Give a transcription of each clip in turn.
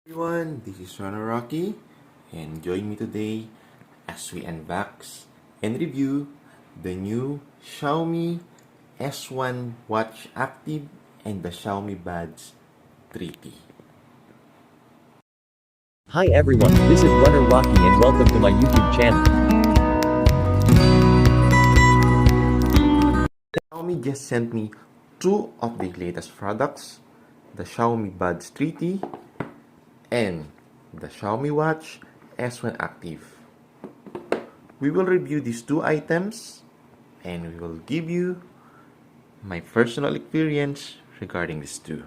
Everyone, this is Rocky, and join me today as we unbox and review the new Xiaomi S1 Watch Active and the Xiaomi Buds 3T. Hi everyone, this is Runner Rocky and welcome to my YouTube channel. Xiaomi just sent me two of the latest products, the Xiaomi Buds 3T and the Xiaomi Watch S1 Active. We will review these two items and we will give you my personal experience regarding these two.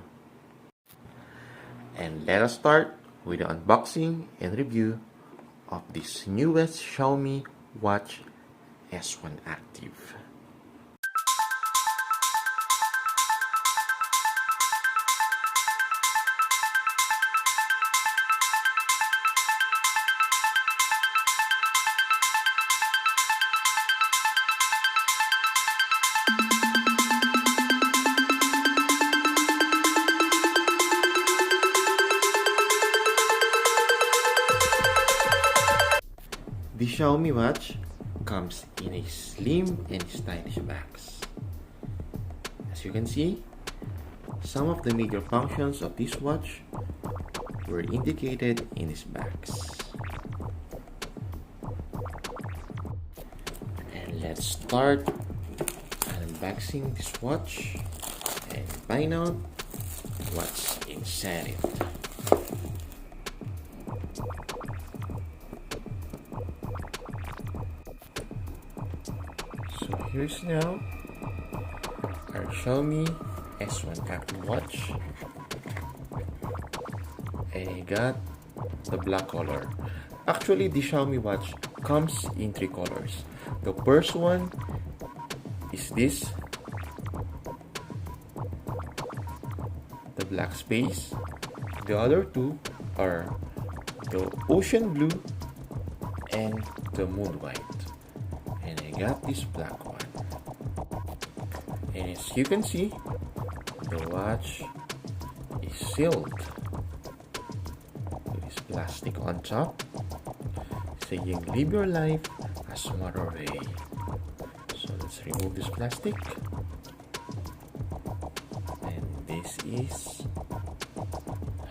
And let us start with the unboxing and review of this newest Xiaomi Watch S1 Active. The Xiaomi Watch comes in a slim and stylish box. As you can see, some of the major functions of this watch were indicated in this box. And let's start unboxing this watch and find out what's inside it. So here's now our Xiaomi S1 Active watch, and I got the black color. Actually, the Xiaomi watch comes in three colors. The first one is this, the black space. The other two are the ocean blue and the moon white. And I got this black one. And as you can see, the watch is sealed with this plastic on top saying live your life a smarter way. So let's remove this plastic, and this is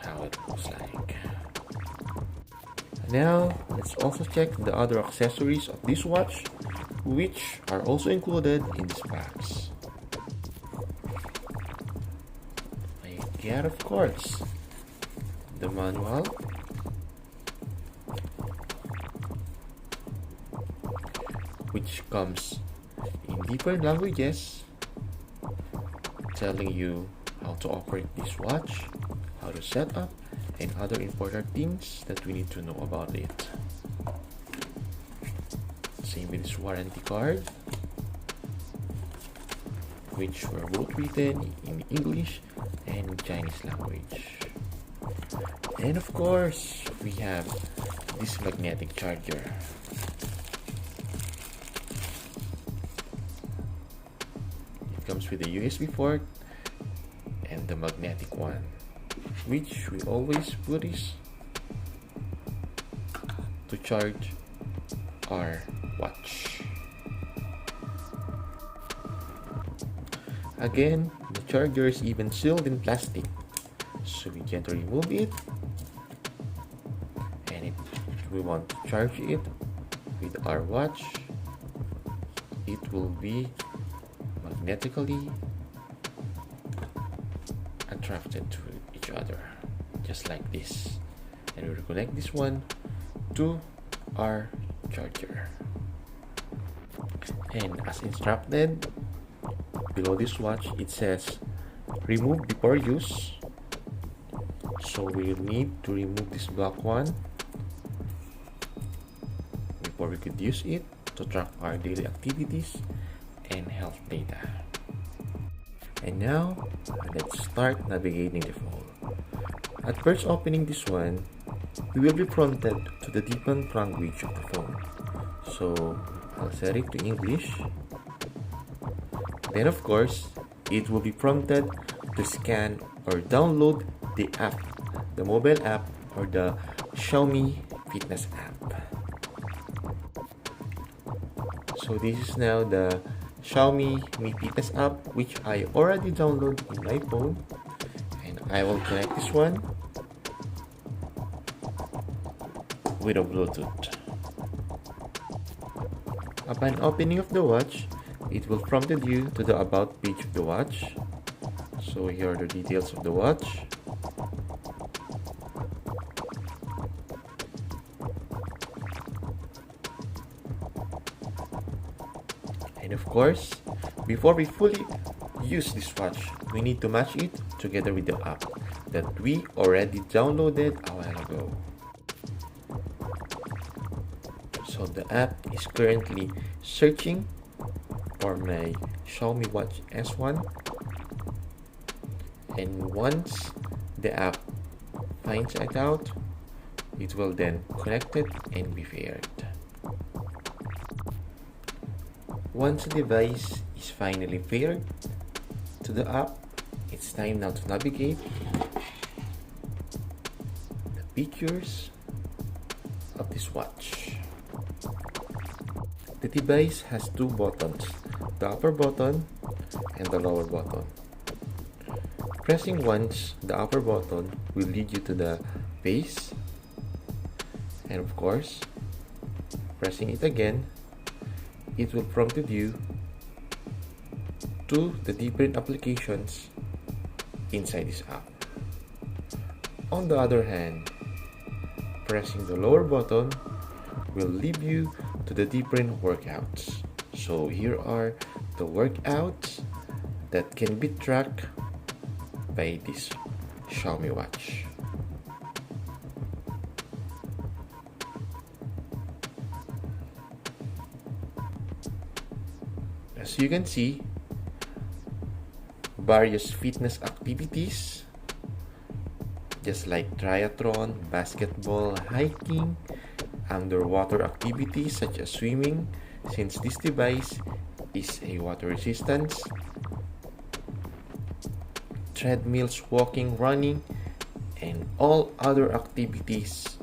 how it looks like. Now let's also check the other accessories of this watch, which are also included in this box. I get, of course, the manual, which comes in different languages, telling you how to operate this watch, how to set up, and other important things that we need to know about it. Same with this warranty card, which were both written in English and Chinese language. And of course, we have this magnetic charger. It comes with a USB port and the magnetic one, which we always put is to charge our watch. Again, the charger is even sealed in plastic, so we can remove it, and if we want to charge it with our watch, it will be magnetically attracted to each other, just like this, and we will connect this one to our charger. And as instructed, below this watch it says remove before use, so we need to remove this black one before we could use it to track our daily activities and health data. And now let's start navigating the phone. At first opening this one, we will be prompted to the different language of the phone, so I'll set it to English. Then of course, it will be prompted to scan or download the app, the mobile app or the Xiaomi Fitness app. So this is now the Xiaomi Mi Fitness app, which I already downloaded in my phone, and I will connect this one with a Bluetooth. Upon opening of the watch, it will prompt you to the about page of the watch. So here are the details of the watch. And of course, before we fully use this watch, we need to match it together with the app that we already downloaded a while ago. So the app is currently searching for my Xiaomi Watch S1, and once the app finds it out, it will then connect it and be paired. Once the device is finally paired to the app, it's time now to navigate the features of this watch. The device has two buttons, the upper button and the lower button. Pressing once the upper button will lead you to the base, and of course, pressing it again, it will prompt you to the different applications inside this app. On the other hand, pressing the lower button will lead you to the different workouts. So here are the workouts that can be tracked by this Xiaomi watch. As you can see, various fitness activities just like triathlon, basketball, hiking, underwater activities such as swimming, since this device is a water resistance, treadmills, walking, running, and all other activities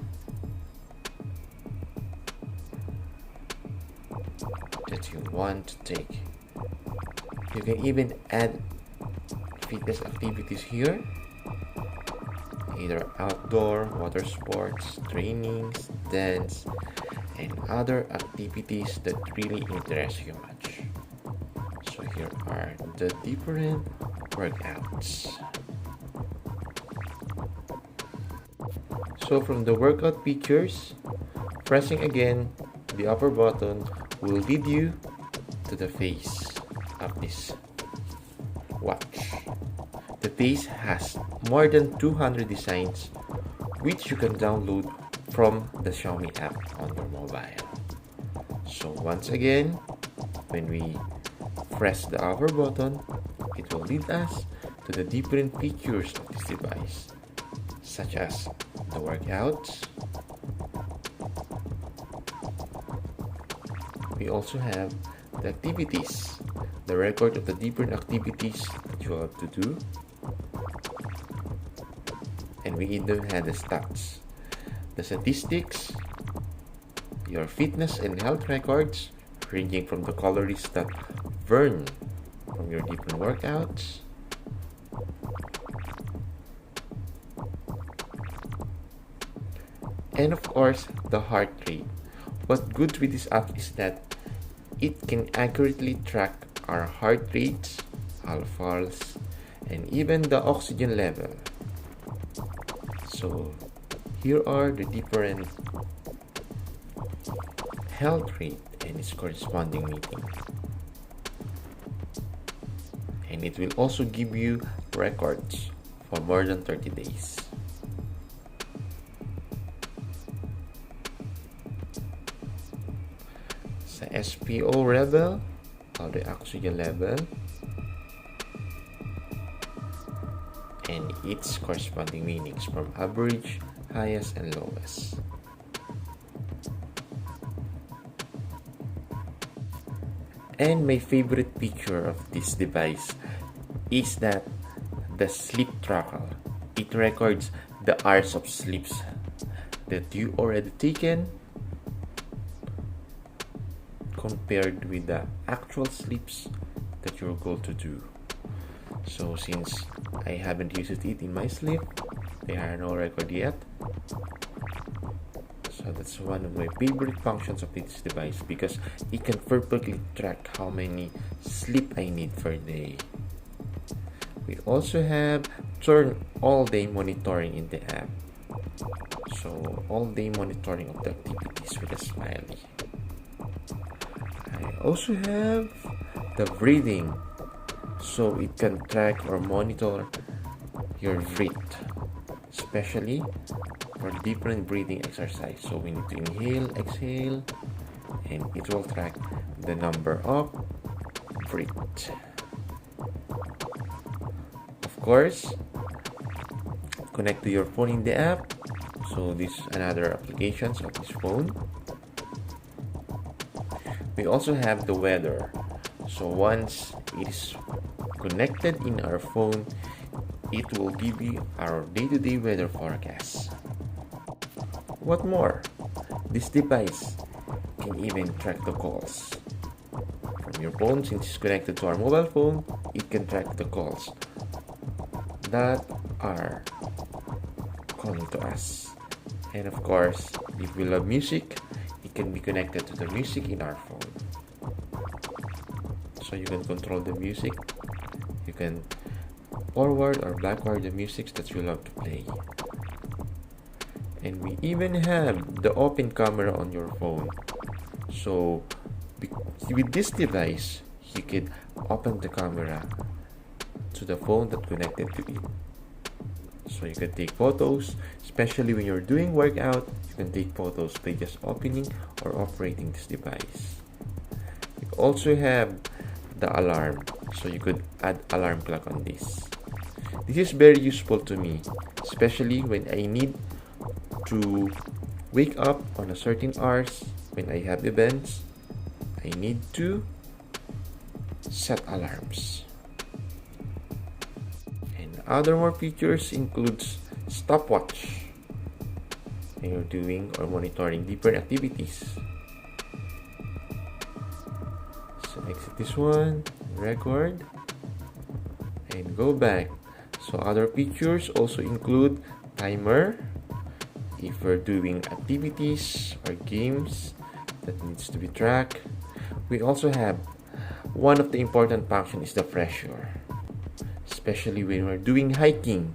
that you want to take. You can even add fitness activities here, either outdoor, water sports, trainings, dance, and other activities that really interest you much. So here are the different workouts. So from the workout features, pressing again the upper button will lead you to the face of this watch. The face has more than 200 designs which you can download from the Xiaomi app on your mobile. So once again, when we press the upper button, it will lead us to the different features of this device, such as the workouts. We also have the activities, the record of the different activities that you have to do. And we even have the stats, the statistics, your fitness and health records, ranging from the calories that burn from your different workouts, and of course the heart rate. What's good with this app is that it can accurately track our heart rates, pulse, and even the oxygen level. So here are the different health rate and its corresponding meeting. And it will also give you records for more than 30 days. Sa SPO level, or the oxygen level, and its corresponding meanings from average, highest, and lowest. And my favorite feature of this device is that the sleep tracker. It records the hours of sleeps that you already taken compared with the actual sleeps that you're going to do. So since I haven't used it in my sleep, there are no record yet. So that's one of my favorite functions of this device because it can perfectly track how many sleep I need per day. We also have turn all day monitoring in the app. So all day monitoring of the activities with a smiley. I also have the breathing, so it can track or monitor your breath, especially for different breathing exercise. So we need to inhale, exhale, and it will track the number of breath. Of course, connect to your phone in the app. So this is another applications of this phone. We also have the weather. So once it is connected in our phone, it will give you our day-to-day weather forecast. What more? This device can even track the calls. From your phone, since it's connected to our mobile phone, it can track the calls that are calling to us. And of course, if we love music, it can be connected to the music in our phone. So you can control the music. You can forward or backward the music that you love to play. And we even have the open camera on your phone. So with this device, you can open the camera to the phone that connected to it. So you can take photos, especially when you're doing workout. You can take photos by just opening or operating this device. You also have the alarm, so you could add alarm clock on this. This is very useful to me, especially when I need to wake up on a certain hours. When I have events, I need to set alarms. And other more features includes stopwatch when you're doing or monitoring different activities. So exit this one, record, and go back. So other features also include timer if we're doing activities or games that needs to be tracked. We also have one of the important functions is the pressure, especially when we're doing hiking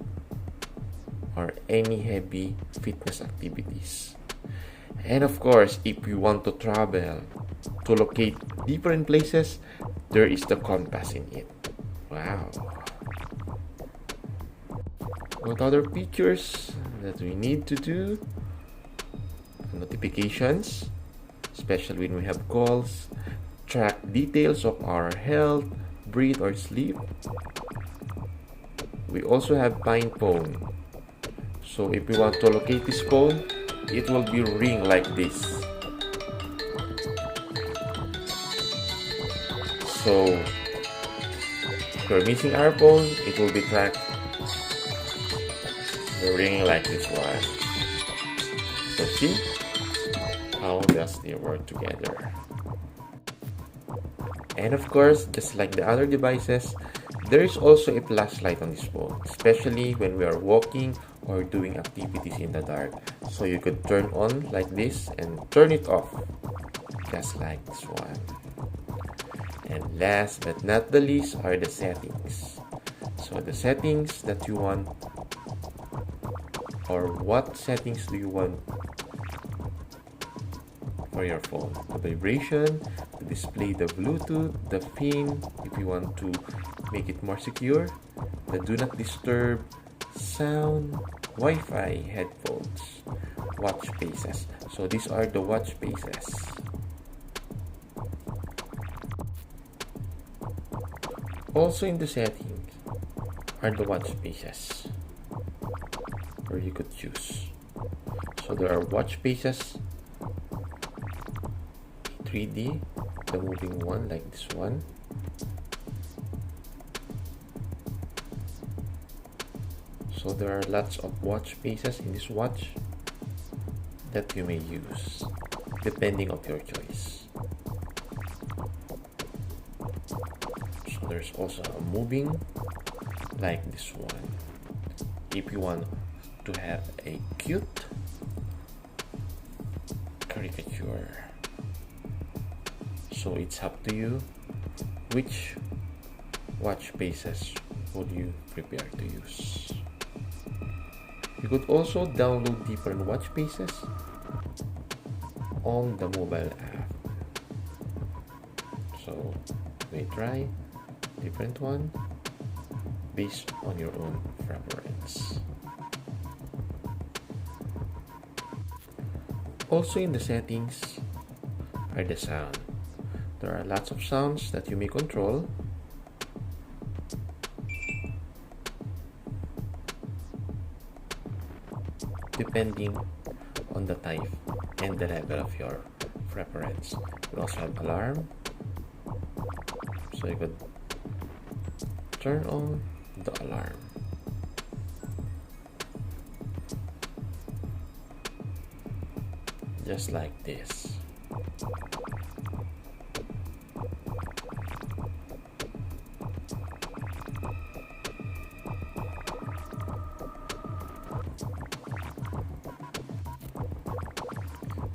or any heavy fitness activities. And of course, if we want to travel to locate different places, there is the compass in it. Wow. What other features that we need to do? Notifications, especially when we have calls, track details of our health, breathe or sleep. We also have find phone. So if we want to locate this phone, it will be ring like this. So if you're missing our phone, it will be tracked the ring like this one. So see how does they work together. And of course, just like the other devices, there is also a flashlight on this phone, especially when we are walking or doing activities in the dark. So you could turn on like this and turn it off, just like this one. And last but not the least are the settings. So the settings that you want, or what settings do you want for your phone? The vibration, to display the Bluetooth, the pin if you want to make it more secure, the do not disturb, sound, Wi-Fi, headphones, watch faces. So these are the watch faces. Also in the settings are the watch faces where you could choose. So there are watch faces 3D, the moving one like this one. So there are lots of watch faces in this watch. that you may use depending of your choice. So there's also a moving like this one if you want to have a cute caricature. So it's up to you which watch faces would you prepare to use. You could also download different watch faces on the mobile app. So we try different one based on your own preference. Also in the settings are the sound. There are lots of sounds that you may control. Depending on the type and the level of your preference. We also have alarm, so you could turn on the alarm. Just like this.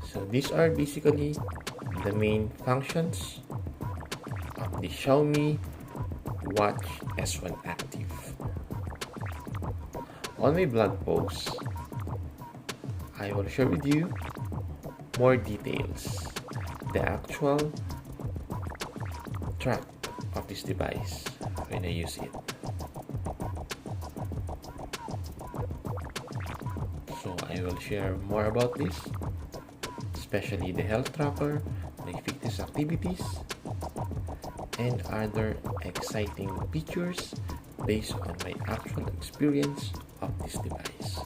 So these are basically the main functions of the Xiaomi Watch S1 Active. On my blog post, I will share with you more details, the actual track of this device when I use it. So I will share more about this, especially the health tracker, my fitness activities, and other exciting features based on my actual experience of this device.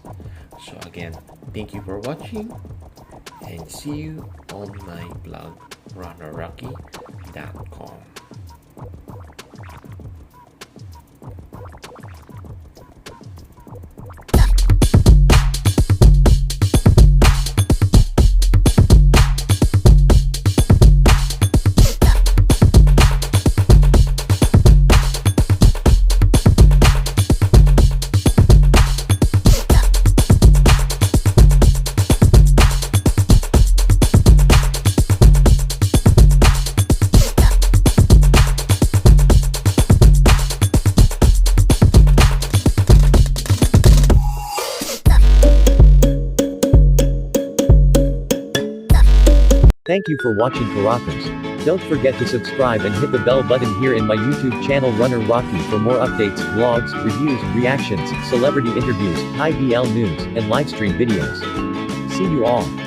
So again, thank you for watching and see you on my blog runnerrocky.com. Thank you for watching Karockers. Don't forget to subscribe and hit the bell button here in my YouTube channel Runner Rocky for more updates, vlogs, reviews, reactions, celebrity interviews, high BL news, and livestream videos. See you all.